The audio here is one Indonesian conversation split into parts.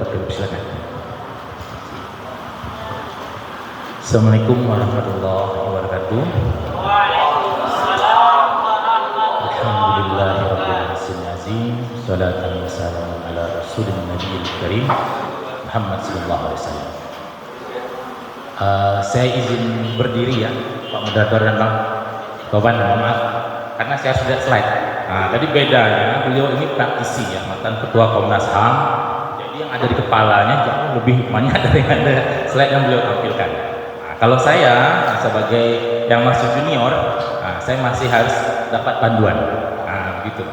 Silakan. Assalamualaikum warahmatullahi wabarakatuh. Alhamdulillahirabbil alamin. Shalatan wassalamu ala rasulil nabiyil karim Muhammad sallallahu alaihi wasallam. Saya izin berdiri ya, Pak Moderator dan Bang Tovan, maaf karena saya sudah slide. Tadi bedanya beliau ini praktisi ya, mantan ketua Komnas HAM. Jadi yang ada di kepalanya jauh lebih banyak dari yang ada slide yang beliau tampilkan. Kalau saya sebagai yang masih junior, saya masih harus dapat panduan. Begitu.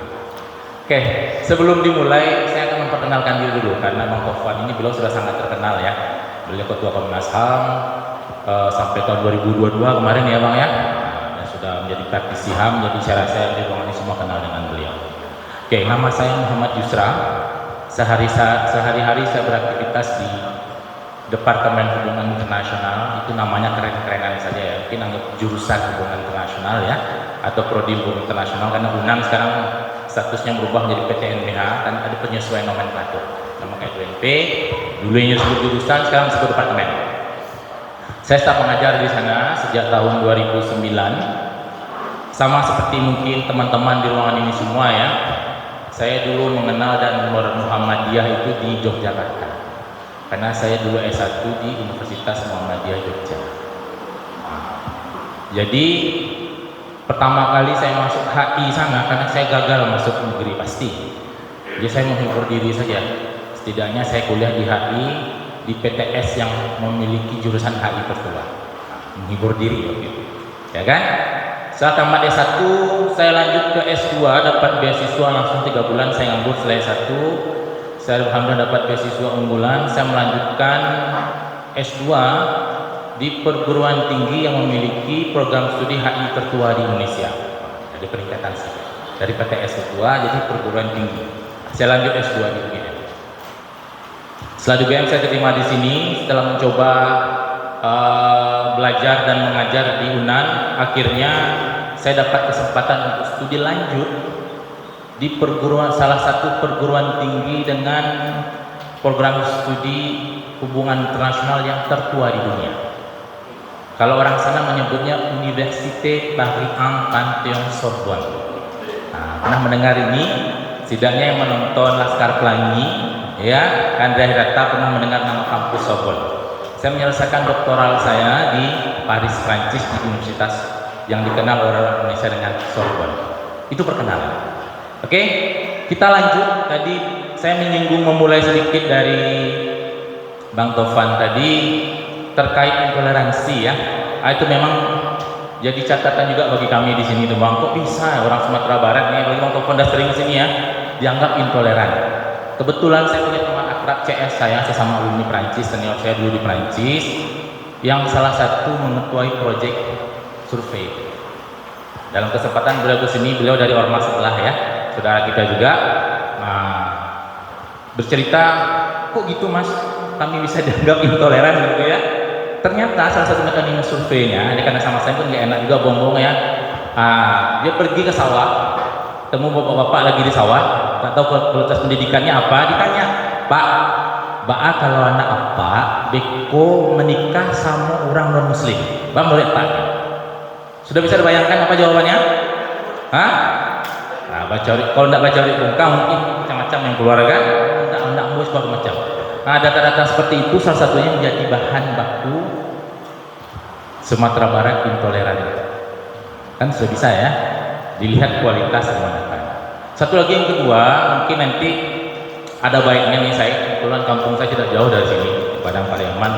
Oke, sebelum dimulai saya akan memperkenalkan diri dulu karena Bang Tovan ini beliau sudah sangat terkenal ya. Beliau ketua Komnas HAM sampai tahun 2022 kemarin ya Bang ya. Dan sudah menjadi praktisi HAM, jadi saya rasa di ruangan ini semua kenal dengan beliau. Oke, nama saya Muhammad Yusra. Sehari-hari saya beraktivitas di Departemen Hubungan Internasional, itu namanya keren-kerenan saja ya, mungkin anggap jurusan Hubungan Internasional ya, atau Prodi Hubungan Internasional, karena UNAM sekarang statusnya berubah menjadi PTNBH dan ada penyesuaian nomenklatur. Nama kayak UNP, dulunya disebut jurusan, sekarang disebut departemen. Saya staf mengajar di sana sejak tahun 2009, sama seperti mungkin teman-teman di ruangan ini semua ya. Saya dulu mengenal dan Muhammadiyah itu di Yogyakarta, karena saya dulu S1 di Universitas Muhammadiyah Jogja. Jadi pertama kali saya masuk HI sana karena saya gagal masuk negeri pasti. Jadi saya menghibur diri saja. Setidaknya saya kuliah di HI di PTS yang memiliki jurusan HI tertua. Menghibur diri begitu. Ya kan? Saat tamat S1 saya lanjut ke S2, dapat beasiswa langsung 3 bulan saya nganggur setelah S1. Saya alhamdulillah dapat beasiswa unggulan, saya melanjutkan S2 di perguruan tinggi yang memiliki program studi HI tertua di Indonesia. Jadi peningkatan sih. Dari PTS tertua jadi perguruan tinggi. Saya lanjut S2 di UGM. Setelah UGM saya terima di sini, setelah mencoba belajar dan mengajar di UNAN, akhirnya saya dapat kesempatan untuk studi lanjut di salah satu perguruan tinggi dengan program studi hubungan internasional yang tertua di dunia. Kalau orang sana menyebutnya Université Paris 1 Panthéon-Sorbonne. Pernah mendengar ini? Setidaknya yang menonton Laskar Pelangi ya, Andrea Hirata pernah mendengar nama kampus Sorbonne. Saya menyelesaikan doktoral saya di Paris, Prancis, di universitas yang dikenal orang Indonesia dengan Sorbonne. Itu perkenalan. Oke, kita lanjut. Tadi saya menyinggung memulai sedikit dari Bang Tovan tadi terkait intoleransi ya. Itu memang jadi catatan juga bagi kami di sini tuh Bang. Kok bisa orang Sumatera Barat nih, bagi Bang Tovan udah sering sini ya, dianggap intoleran. Kebetulan saya punya teman akrab CS saya sesama alumni Prancis, senior saya dulu di Prancis, yang salah satu mengetuai proyek survei. Dalam kesempatan beliau kesini, beliau dari ormas sebelah ya, saudara kita juga, bercerita, kok gitu mas, kami bisa dianggap intoleran gitu ya. Ternyata salah satu mekanisme surveinya, ini karena sama saya pun nggak enak juga bohong ya, dia pergi ke sawah, temu bapak-bapak lagi di sawah, tak tahu kualitas pendidikannya apa, ditanya, Pak, kalau anak apa, beko menikah sama orang non muslim, Bang boleh Pak? Sudah bisa dibayangkan apa jawabannya? Kalau tidak baca muka mungkin macam-macam yang keluar kan? Tidak mus macam. Data-data seperti itu salah satunya menjadi bahan baku Sumatera Barat intoleran. Kan sudah bisa ya dilihat kualitas kebanyakan. Satu lagi yang kedua, mungkin nanti ada baiknya nih, saya kebetulan kampung saya tidak jauh dari sini, Padang Pariaman.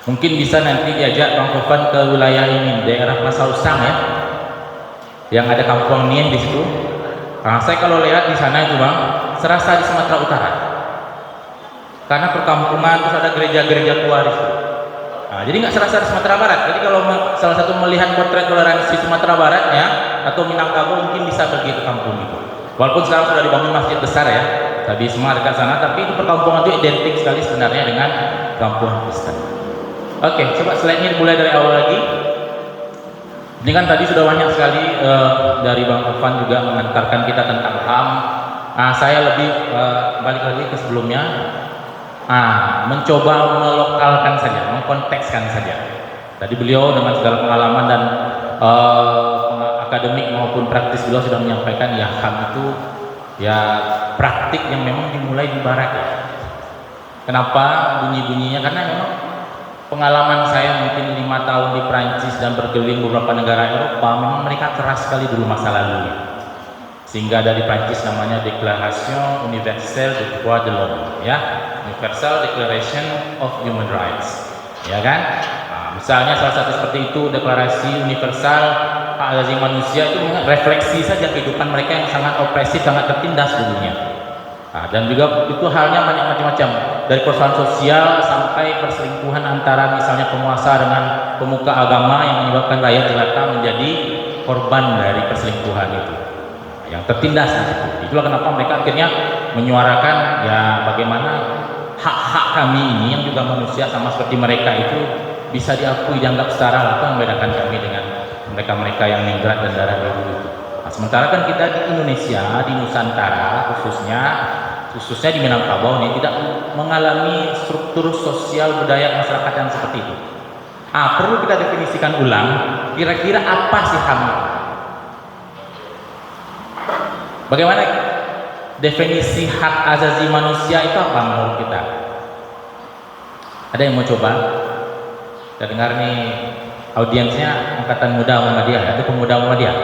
Mungkin bisa nanti diajak Bang Tovan ke wilayah ini, daerah Pasausang ya, yang ada kampung Nien di situ. Saya kalau lihat di sana itu Bang, serasa di Sumatera Utara, karena perkampungan terus ada gereja-gereja tua di situ. Jadi nggak serasa di Sumatera Barat. Jadi kalau salah satu melihat potret toleransi Sumatera Barat ya, atau Minangkabau mungkin bisa pergi ke kampung itu. Walaupun sekarang sudah dibangun masjid besar ya, tadi semua dekat sana, tapi itu perkampungan itu identik sekali sebenarnya dengan kampung Kristen. Oke, coba slide-nya dimulai dari awal lagi. Ini kan tadi sudah banyak sekali dari Bang Tovan juga mengantarkan kita tentang HAM. Saya lebih balik lagi ke sebelumnya. mencoba melokalkan saja, mengkontekskan saja. Tadi beliau dengan segala pengalaman dan akademik maupun praktis beliau sudah menyampaikan ya HAM itu ya praktik yang memang dimulai di barat ya. Kenapa bunyi-bunyinya? Karena memang pengalaman saya mungkin 5 tahun di Prancis dan berkeliling beberapa negara Eropa, memang mereka keras sekali dulu masa lalunya. Sehingga dari Prancis namanya Déclaration Universelle des Droits de l'Homme, ya, Universal Declaration of Human Rights, ya kan? Misalnya salah satu seperti itu, Deklarasi Universal Hak Asasi Manusia itu refleksi saja kehidupan mereka yang sangat opresif, sangat tertindas dulunya. Dan juga itu halnya banyak macam-macam, dari persoalan sosial sampai perselingkuhan antara misalnya penguasa dengan pemuka agama yang menyebabkan rakyat jelata menjadi korban dari perselingkuhan itu, yang tertindas di situ. Itulah kenapa mereka akhirnya menyuarakan ya bagaimana hak-hak kami ini yang juga manusia sama seperti mereka itu bisa diakui, dianggap setara. Apa yang membedakan kami dengan mereka-mereka yang ningrat dan darah biru itu. Sementara kan kita di Indonesia, di Nusantara khususnya di Minangkabau ini tidak mengalami struktur sosial budaya masyarakat yang seperti itu. Perlu kita definisikan ulang kira-kira apa sih HAM. Bagaimana definisi hak asasi manusia itu apa menurut kita? Ada yang mau coba? Kita dengar nih audiensnya angkatan muda Muhammadiyah, itu pemuda Muhammadiyah.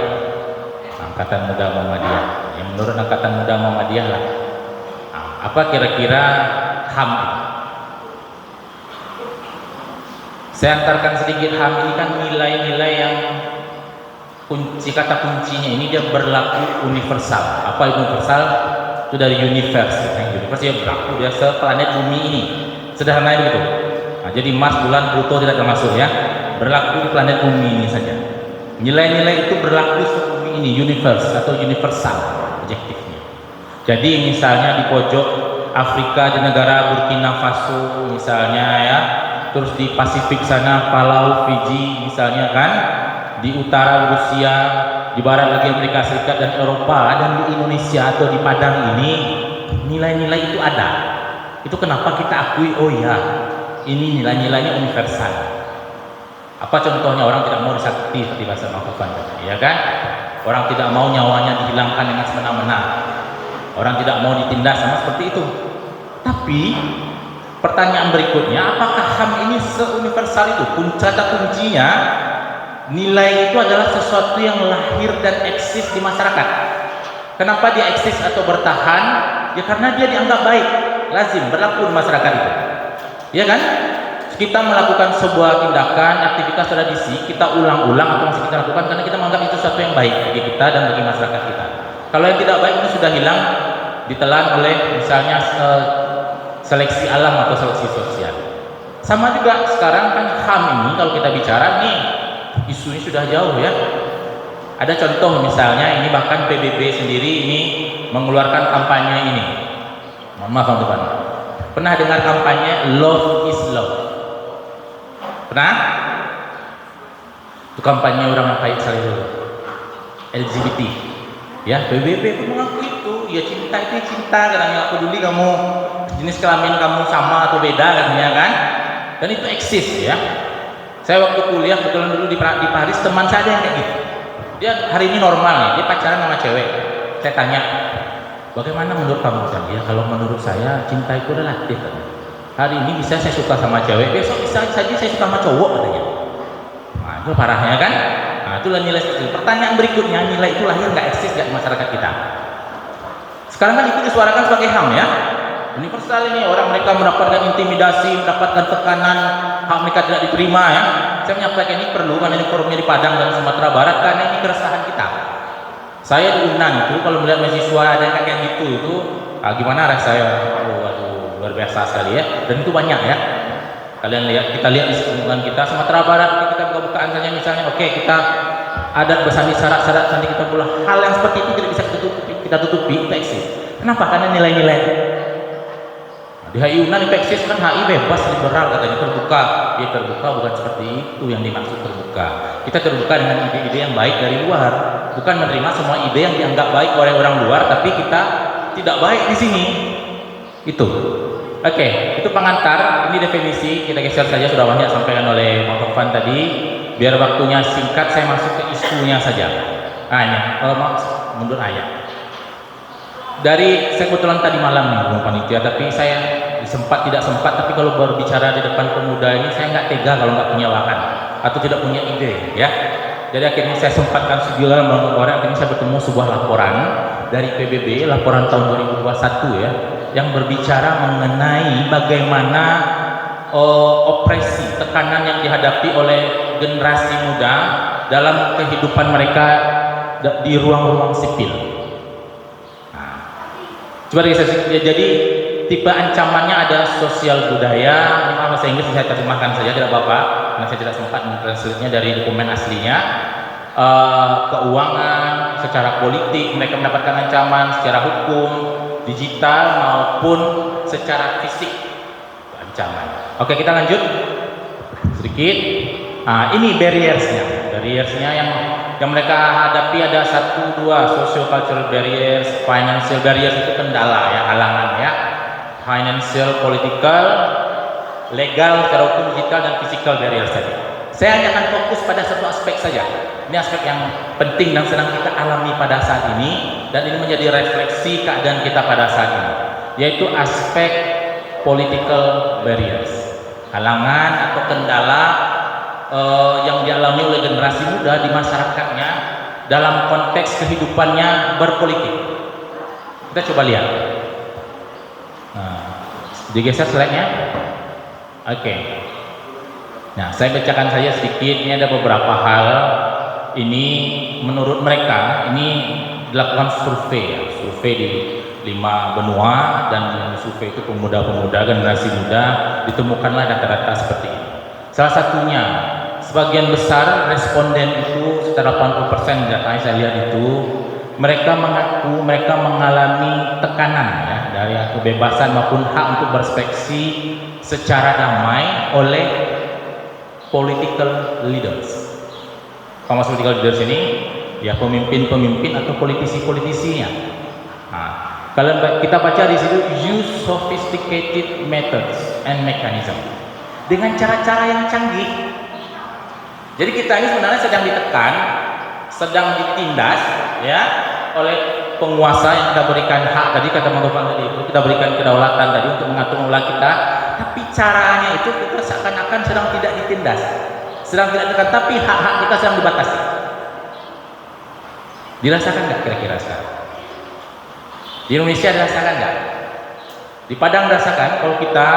Angkatan muda Muhammadiyah. Yang menurut angkatan muda Muhammadiyah lah. Apa kira-kira HAM itu? Saya antarkan sedikit. HAM ini kan nilai-nilai yang kata kuncinya ini dia berlaku universal. Apa universal? Itu dari universe. Universe dia berlaku dia seplanet bumi ini. Sederhana begitu. Jadi Mars, bulan, Pluto tidak termasuk ya. Berlaku di planet bumi ini saja. Nilai-nilai itu berlaku di bumi ini, universe atau universal objektifnya. Jadi misalnya di pojok Afrika di negara Burkina Faso misalnya ya, terus di Pasifik sana Palau, Fiji misalnya kan, di utara Rusia, di barat lagi Amerika Serikat dan Eropa, dan di Indonesia atau di Padang ini nilai-nilai itu ada. Itu kenapa kita akui, oh ya ini nilai-nilainya universal. Apa contohnya? Orang tidak mau disakiti seperti bahasa Al-Quran, ya kan? Orang tidak mau nyawanya dihilangkan dengan semena-mena. Orang tidak mau ditindas sama seperti itu. Tapi pertanyaan berikutnya, apakah HAM ini seuniversal itu? Kata kuncinya, nilai itu adalah sesuatu yang lahir dan eksis di masyarakat. Kenapa dia eksis atau bertahan? Ya karena dia dianggap baik, lazim berlaku di masyarakat itu. Ya kan? Kita melakukan sebuah tindakan, aktivitas tradisi, kita ulang-ulang atau masih kita lakukan karena kita menganggap itu sesuatu yang baik bagi kita dan bagi masyarakat kita. Kalau yang tidak baik itu sudah hilang, ditelan oleh misalnya seleksi alam atau seleksi sosial. Sama juga sekarang kan HAM ini kalau kita bicara nih, isunya sudah jauh ya. Ada contoh misalnya ini, bahkan PBB sendiri ini mengeluarkan kampanye ini. Mohon maaf teman-teman. Pernah dengar kampanye Love is Love? Pernah? Itu kampanye orang yang baik sekali dulu. LGBT. Ya, PBB pun mengaku itu. Ya cinta itu cinta, katanya aku peduli kamu jenis kelamin kamu sama atau beda katanya kan. Dan itu eksis ya. Saya waktu kuliah kebetulan dulu di Paris, teman saya ada yang kayak gitu. Dia hari ini normal nih, dia pacaran sama cewek. Saya tanya, bagaimana menurut kamu? Ya kalau menurut saya cinta itu relatif. Hari ini bisa saya suka sama cewek, besok bisa saja saya suka sama cowok katanya. Nah itu parahnya kan. Nah itulah nilai itu. Pertanyaan berikutnya, nilai itu lahir nggak eksis nggak di masyarakat kita? Sekarang kan itu disuarakan sebagai HAM ya. Universal ini, orang mereka mendapatkan intimidasi, mendapatkan tekanan, hak mereka tidak diterima ya. Saya menyampaikan ini perlu karena ini forumnya di Padang dan Sumatera Barat, karena ini keresahan kita. Saya di UNAN itu kalau melihat mahasiswa ada yang kayak gitu itu gimana rasanya? Waduh, luar biasa sekali ya. Dan itu banyak ya. Kalian lihat, kita lihat di lingkungan kita Sumatera Barat, kita buka-bukaan saja misalnya, oke, kita adat bersandi syarat-syarat sandi kita pula, hal yang seperti itu tidak bisa kita tutupi, itu eksis. Kenapa? Karena nilai-nilai. Di HI UNAN eksis kan, HI bebas liberal katanya, terbuka. Dia terbuka bukan seperti itu yang dimaksud terbuka. Kita terbuka dengan ide-ide yang baik dari luar, bukan menerima semua ide yang dianggap baik oleh orang luar, tapi kita tidak baik di sini. Itu. Oke, itu pengantar. Ini definisi, kita geser saja, sudah banyak sampaikan oleh Bang Tovan tadi. Biar waktunya singkat, saya masuk ke isunya saja. Ini, mundur ayat. Saya kebetulan tadi malam nih Bung Panitia, tapi saya tidak sempat, tapi kalau berbicara di depan pemuda ini, saya nggak tega kalau nggak punya bahan atau tidak punya ide, ya. Jadi akhirnya saya sempatkan juga akhirnya saya bertemu sebuah laporan dari PBB, laporan tahun 2021 ya, yang berbicara mengenai bagaimana opresi, tekanan yang dihadapi oleh generasi muda dalam kehidupan mereka di ruang-ruang sipil. Coba jadi tipe ancamannya ada sosial budaya, ini bahasa Inggris saya terjemahkan saja, tidak apa-apa, karena saya tidak sempat mentranslate-nya dari dokumen aslinya. Keuangan, secara politik mereka mendapatkan ancaman, secara hukum, digital maupun secara fisik ancaman. Oke, kita lanjut sedikit. Ini barriersnya yang mereka hadapi ada 1, 2, socio-cultural barriers, financial barriers itu kendala ya, halangan ya, financial, political, legal, secara hukum, digital, dan physical barriers tadi. Saya hanya akan fokus pada satu aspek saja. Ini aspek yang penting dan sedang kita alami pada saat ini, dan ini menjadi refleksi keadaan kita pada saat ini, yaitu aspek political barriers, halangan atau kendala yang dialami oleh generasi muda di masyarakatnya dalam konteks kehidupannya berpolitik. Kita coba lihat. Digeser slide-nya. Oke. Nah, saya bacakan saja sedikit. Ini ada beberapa hal. Ini menurut mereka, ini dilakukan survei di 5 benua, dan survei itu pemuda-pemuda, generasi muda, ditemukanlah data-data seperti ini. Salah satunya, sebagian besar responden itu sekitar 80% datanya saya lihat itu, mereka mengaku mereka mengalami tekanan ya, dari kebebasan maupun hak untuk berekspresi secara damai oleh political leaders. Kalau maksud political leaders ini ya pemimpin-pemimpin atau politisi-politisinya. Kalau kita baca di situ, use sophisticated methods and mechanism, dengan cara-cara yang canggih. Jadi kita ini sebenarnya sedang ditekan, sedang ditindas ya oleh penguasa yang kita berikan hak tadi, kata Bang Tovan tadi itu, kita berikan kedaulatan tadi untuk mengatur ulang kita, tapi caranya itu kita seakan-akan sedang tidak ditindas, sedang tidak ditekan, tapi hak-hak kita sedang dibatasi. Dirasakan nggak kira-kira sekarang? Di Indonesia dirasakan nggak? Di Padang dirasakan kalau kita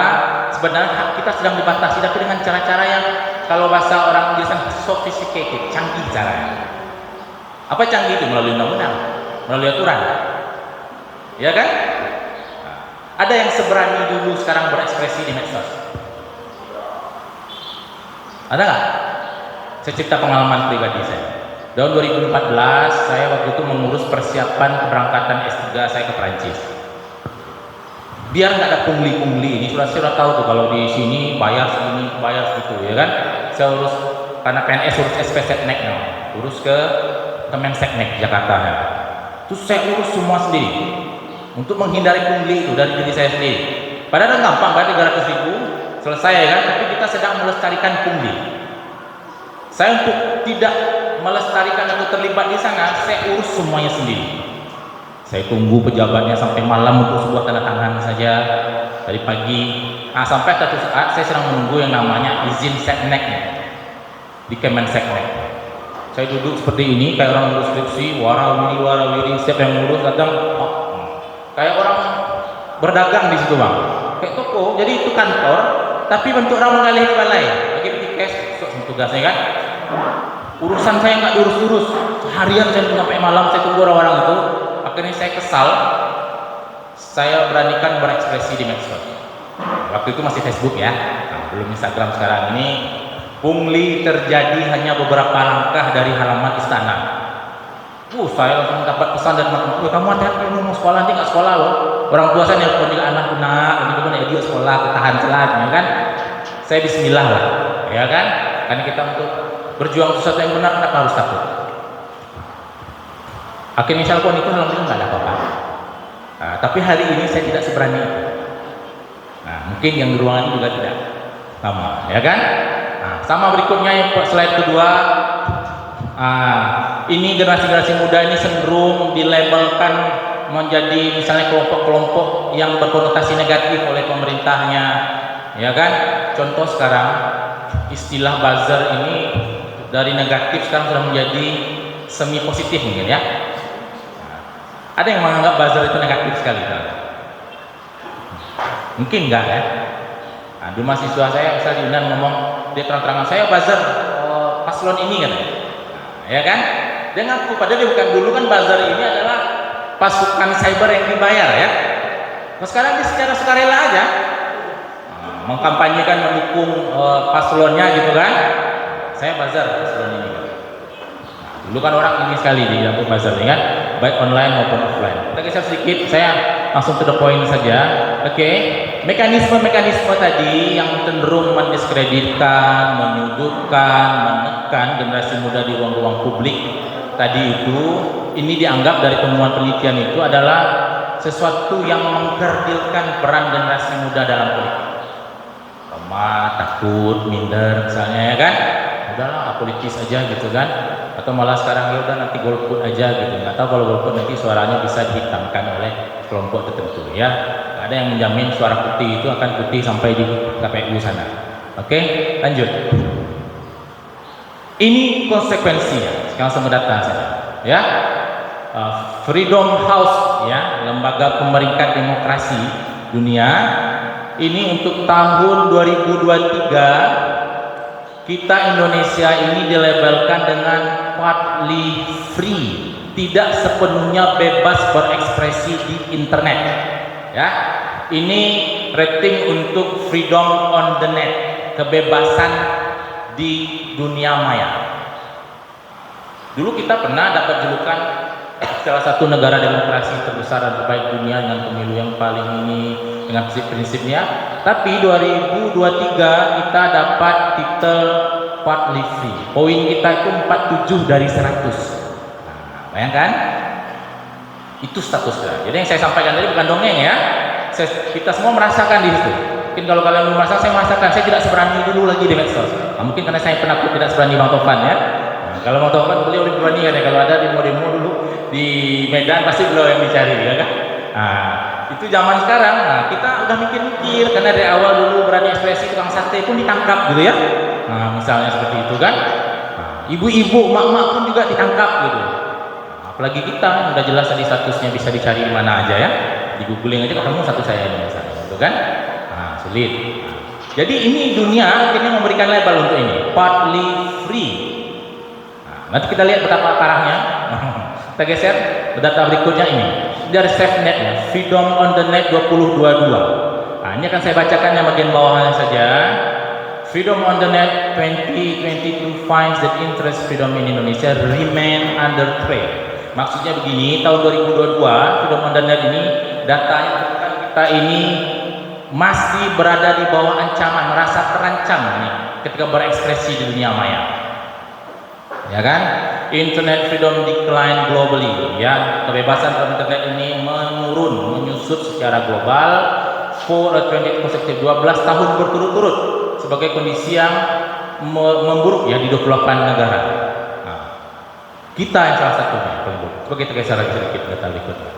sebenarnya hak kita sedang dibatasi, tapi dengan cara-cara yang kalau bahasa orang Inggris sophisticated, canggih caranya. Apa canggih itu? Melalui undang-undang, melalui aturan, ya kan? Ada yang seberani dulu sekarang berekspresi di medsos? Ada nggak? Saya cerita pengalaman pribadi saya. Tahun 2014 saya waktu itu mengurus persiapan keberangkatan S3 saya ke Perancis. Biar nggak ada pungli-pungli, ini sudah tahu tuh kalau di sini bayar segini, bayar segitu, ya kan? Saya urus karena PNS, urus SPSetnek, urus ke Kemenseknek Jakarta ya. Terus saya urus semua sendiri untuk menghindari pungli itu dari diri saya sendiri. Padahal gampang, bayar 300.000 selesai ya kan? Tapi kita sedang melestarikan pungli. Saya untuk tidak melestarikan atau terlibat di sana, saya urus semuanya sendiri. Saya tunggu pejabatnya sampai malam untuk sebuah tanda tangan saja dari pagi. Sampai satu saat saya sedang menunggu yang namanya izin setnek di Kemenseknek. Saya duduk seperti ini kayak orang ngurus skripsi, warawiri, setiap yang ngurus datang, kayak orang berdagang di situ bang, kayak toko. Jadi itu kantor, tapi bentuk orang mengalih balai, bagi tiket, tugasnya kan. Urusan saya nggak diurus-urus, harian saya sampai malam saya tunggu orang-orang itu. Akhirnya saya kesal, saya beranikan berekspresi di medsos. Waktu itu masih Facebook ya, belum Instagram sekarang ini. Pungli terjadi hanya beberapa langkah dari halaman istana. Saya langsung dapat pesan dari teman-teman, kamu hati-hati mau sekolah, nanti nggak sekolah loh. Orang tua saya nelfon juga anak ini gimana ya, dia sekolah, ketahan celah, ya kan? Saya Bismillah lah, ya kan? Karena kita untuk berjuang sesuatu yang benar, kenapa harus takut? Akhirnya saya lakukan itu, alhamdulillah nggak ada apa-apa. Tapi hari ini saya tidak seberani itu. mungkin yang di ruangan juga tidak sama, ya kan? Nah, sama berikutnya yang slide kedua. Ini generasi muda ini cenderung dilabelkan menjadi misalnya kelompok-kelompok yang berkonotasi negatif oleh pemerintahnya, ya kan? Contoh sekarang istilah buzzer ini dari negatif sekarang sudah menjadi semi positif mungkin ya. Ada yang menganggap buzzer itu negatif sekali kan? Mungkin enggak ya. Nah, dulu mahasiswa saya misalnya di Unan ngomong, dia terang-terangan saya buzzer paslon ini kan, ya kan? Dia ngaku, padahal dia bukan. Dulu kan buzzer ini adalah pasukan cyber yang dibayar ya. Nah, sekarang dia secara sukarela aja mengkampanyekan mendukung paslonnya gitu kan. Saya buzzer paslon ini kan. Nah, dulu kan orang ini sekali di dalam buzzer kan, baik online maupun offline. Kita geser sedikit, saya langsung to the point saja. Oke, mekanisme-mekanisme tadi yang cenderung mendiskreditkan, menyudutkan, menekan generasi muda di ruang-ruang publik tadi itu, ini dianggap dari temuan penelitian itu adalah sesuatu yang mengkerdilkan peran generasi muda dalam politik. Lemah, takut, minder misalnya ya kan, udahlah apolitis aja gitu kan, atau malah sekarang ya udah nanti golput aja gitu, nggak tahu kalau golput nanti suaranya bisa dihitamkan oleh kelompok tertentu ya. Ada yang menjamin suara putih itu akan putih sampai di KPU sana. Oke, lanjut. Ini konsekuensinya. Sekarang sama data saja ya. Freedom House ya, lembaga pemeringkat demokrasi dunia, ini untuk tahun 2023 kita Indonesia ini dilabelkan dengan partly free, tidak sepenuhnya bebas berekspresi di internet ya. Ini rating untuk freedom on the net, kebebasan di dunia maya. Dulu kita pernah dapat julukan salah satu negara demokrasi terbesar dan terbaik dunia dengan pemilu yang paling ini dengan prinsip-prinsipnya. Tapi 2023 kita dapat titel partly free. Poin kita itu 47 dari 100. Nah, bayangkan itu statusnya. Jadi yang saya sampaikan tadi bukan dongeng ya. Kita semua merasakan di situ. Mungkin kalau kalian belum merasakan, saya merasakan. Saya tidak seberani dulu lagi di medsos. Nah, mungkin karena saya penakut tidak seberani Bang Tovan ya. Nah, kalau Bang Tovan beliau lebih berani kan ya. Kalau ada demo-demo dulu di Medan pasti beliau yang dicari ya kan. Nah, itu zaman sekarang. Nah, kita udah mikir-mikir karena dari awal dulu berani ekspresi tukang sate pun ditangkap gitu ya. Nah, misalnya seperti itu kan. Nah, ibu-ibu, mak-mak pun juga ditangkap gitu. Nah, apalagi kita udah jelas tadi statusnya bisa dicari di mana aja ya. Di googling aja ketemu satu saya ini misalnya gitu kan. Nah, sulit. Nah, jadi ini dunia akhirnya memberikan label untuk ini partly free. Nah, nanti kita lihat betapa parahnya. Kita geser data berikutnya ini dari SafeNet ya, Freedom on the Net 2022. Nah, ini akan saya bacakan yang bagian bawahnya saja. Freedom on the Net 2022 finds that interest freedom in Indonesia remain under threat. Maksudnya begini, tahun 2022 Freedom on the Net ini datanya kita ini masih berada di bawah ancaman, merasa terancam nih ketika berekspresi di dunia maya. Ya kan? Internet freedom decline globally ya, kebebasan internet ini menurun, menyusut secara global for a 20 consecutive 12 tahun berturut-turut sebagai kondisi yang memburuk ya di 28 negara. Nah, kita yang salah satunya pemburuk. Coba kita geser lagi sedikit data berikutnya.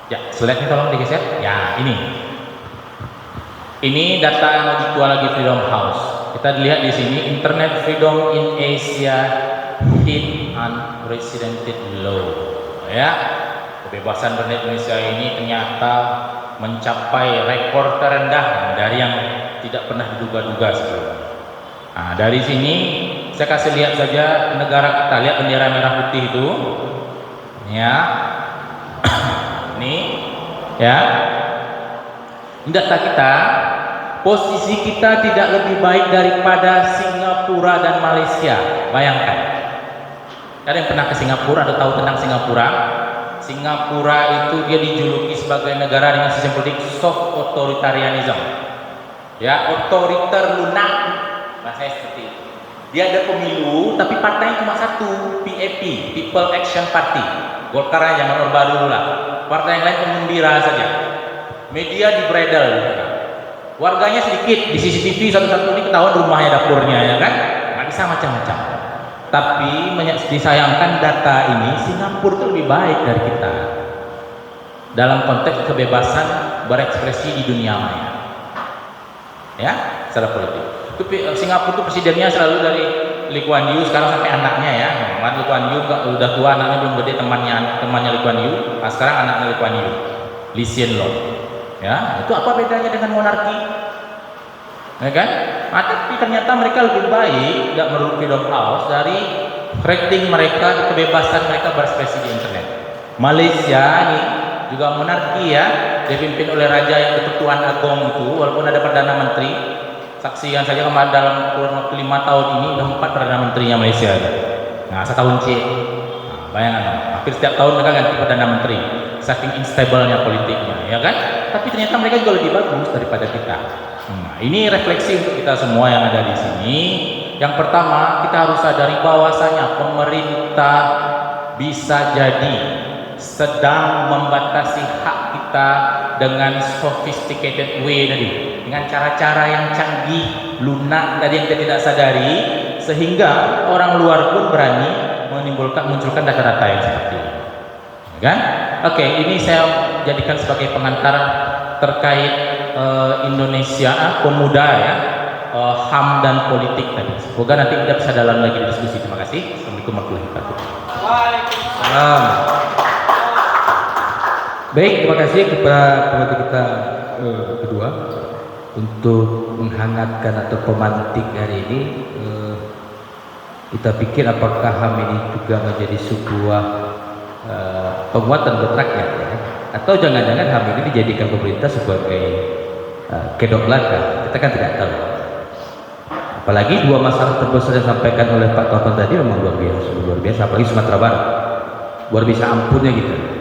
Ya, slide-nya tolong digeser. Ya, ini. Ini data yang lebih tua lagi Freedom House. Kita lihat di sini internet freedom in Asia hit unprecedented low. Ya, kebebasan internet Indonesia ini ternyata mencapai rekor terendah dari yang tidak pernah diduga-duga sebelumnya. Nah, dari sini saya kasih lihat saja negara kita, lihat bendera merah putih itu. Ya. Ini ya. Data kita, posisi kita tidak lebih baik daripada Singapura dan Malaysia. Bayangkan. Ada yang pernah ke Singapura atau tahu tentang Singapura? Singapura itu dia dijuluki sebagai negara dengan sistem politik soft authoritarianism. Ya, otoriter lunak. Bahasanya seperti itu. Dia ada pemilu, tapi partainya cuma satu, PAP, People Action Party. Golkar yang zaman Orde Baru lah. Partai yang lain penggembira saja. media di bredel gitu. Warganya sedikit, di CCTV satu-satu ini ketahuan rumahnya, dapurnya, ya kan? Nggak bisa macam-macam. Tapi disayangkan data ini Singapura itu lebih baik dari kita dalam konteks kebebasan berekspresi di dunia maya, ya, secara politik. Itu Singapura itu presidennya selalu dari Lee Kuan Yew, sekarang sampai anaknya ya. Lee Kuan Yew udah tua, anaknya belum gede, temannya Lee Kuan Yew. Nah, sekarang anaknya Lee Kuan Yew, Lee Hsien Loong. Ya, itu apa bedanya dengan monarki? Ya kan? Tapi ternyata mereka lebih baik, tidak menurut Freedom House, dari rating mereka, kebebasan mereka berekspresi di internet. Malaysia ini juga monarki ya, dipimpin oleh raja yang berketuaan agong itu, walaupun ada perdana menteri. Saksikan saja kemarin dalam kurun waktu 5 tahun ini udah 4 perdana menterinya Malaysia. Nah, setahun C. Nah, bayangkan, hampir setiap tahun mereka ganti perdana menteri. Saking instabilnya politiknya, ya kan? Tapi ternyata mereka juga lebih bagus daripada kita. Nah, ini refleksi untuk kita semua yang ada di sini. Yang pertama, kita harus sadari bahwasanya pemerintah bisa jadi sedang membatasi hak kita dengan sophisticated way tadi, dengan cara-cara yang canggih, lunak tadi yang kita tidak sadari, sehingga orang luar pun berani munculkan data-data yang seperti ini. Kan? Oke, ini saya jadikan sebagai pengantar terkait Indonesia pemuda ya, HAM dan politik tadi. Semoga nanti kita bisa dalam lagi diskusi. Terima kasih. Assalamualaikum warahmatullahi wabarakatuh. Waalaikumsalam. Baik, terima kasih kepada pemerintah kita kedua untuk menghangatkan atau pemantik hari ini. Kita pikir apakah HAM ini juga menjadi sebuah penguatan buat rakyat ya? Atau jangan-jangan HAM ini dijadikan pemerintah sebagai kedok belaka? Kita kan tidak tahu. Apalagi dua masalah terbesar yang disampaikan oleh Pak Taufan tadi memang luar biasa, apalagi Sumatera Barat, luar biasa ampunnya gitu.